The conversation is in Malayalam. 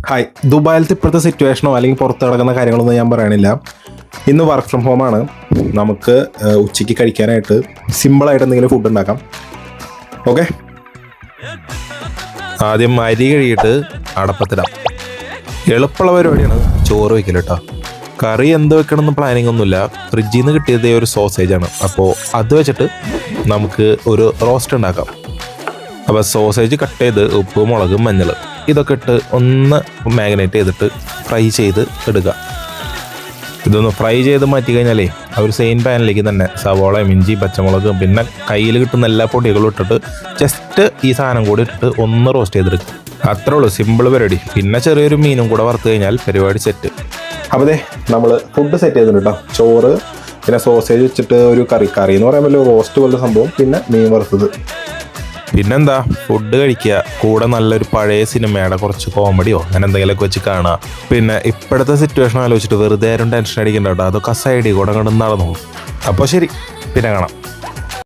ഹായ്, ദുബായിലത്തെ ഇപ്പോഴത്തെ സിറ്റുവേഷനോ അല്ലെങ്കിൽ പുറത്ത് കിടക്കുന്ന കാര്യങ്ങളൊന്നും ഞാൻ പറയണില്ല. ഇന്ന് വർക്ക് ഫ്രം ഹോമാണ്. നമുക്ക് ഉച്ചയ്ക്ക് കഴിക്കാനായിട്ട് സിമ്പിളായിട്ട് എന്തെങ്കിലും ഫുഡ് ഉണ്ടാക്കാം. ഓക്കെ, ആദ്യം അരി കഴുകിയിട്ട് അടപ്പത്തിടാം. എളുപ്പമുള്ള പരിപാടിയാണ് ചോറ് വയ്ക്കൽ കേട്ടോ. കറി എന്ത് വെക്കണമെന്ന് പ്ലാനിങ് ഒന്നുമില്ല. ഫ്രിഡ്ജിൽ നിന്ന് കിട്ടിയത് ഒരു സോസേജാണ്. അപ്പോൾ അത് വെച്ചിട്ട് നമുക്ക് ഒരു റോസ്റ്റ് ഉണ്ടാക്കാം. അപ്പോൾ സോസേജ് കട്ട് ചെയ്ത് ഉപ്പ്, മുളക്, മഞ്ഞൾ ഇതൊക്കെ ഇട്ട് ഒന്ന് മാഗ്നേറ്റ് ചെയ്തിട്ട് ഫ്രൈ ചെയ്ത് എടുക്കുക. ഇതൊന്ന് ഫ്രൈ ചെയ്ത് മാറ്റി കഴിഞ്ഞാലേ ആ ഒരു സെയിം പാനിലേക്ക് തന്നെ സവോളയും ഇഞ്ചി, പച്ചമുളകും പിന്നെ കയ്യിൽ കിട്ടുന്ന എല്ലാ പൊടികളും ഇട്ടിട്ട് ജസ്റ്റ് ഈ സാധനം കൂടി ഇട്ടിട്ട് ഒന്ന് റോസ്റ്റ് ചെയ്തെടുക്കുക. അത്രേ ഉള്ളൂ, സിമ്പിൾ പരിപാടി. പിന്നെ ചെറിയൊരു മീനും കൂടെ വറുത്ത് കഴിഞ്ഞാൽ പരിപാടി സെറ്റ്. അപ്പോൾ നമ്മൾ ഫുഡ് സെറ്റ് ചെയ്തിട്ടുണ്ട് കേട്ടോ. ചോറ്, പിന്നെ സോസേജ് വെച്ചിട്ട് ഒരു കറി എന്ന് പറയാൻ പറ്റില്ല, റോസ്റ്റ് പോലത്തെ സംഭവം, പിന്നെ മീൻ വറുത്തത്. പിന്നെന്താ, ഫുഡ് കഴിക്കുക, കൂടെ നല്ലൊരു പഴയ സിനിമയുടെ കുറച്ച് കോമഡിയോ അങ്ങനെ എന്തെങ്കിലുമൊക്കെ വെച്ച് കാണുക. പിന്നെ ഇപ്പോഴത്തെ സിറ്റുവേഷൻ ആലോചിച്ചിട്ട് വെറുതെ ആരും ടെൻഷൻ അടിക്കണ്ട കേട്ടോ. അതൊക്കെ സൈഡിൽ കൂടെ കണ്ട് നടന്നു. അപ്പോൾ ശരി, പിന്നെ കാണാം.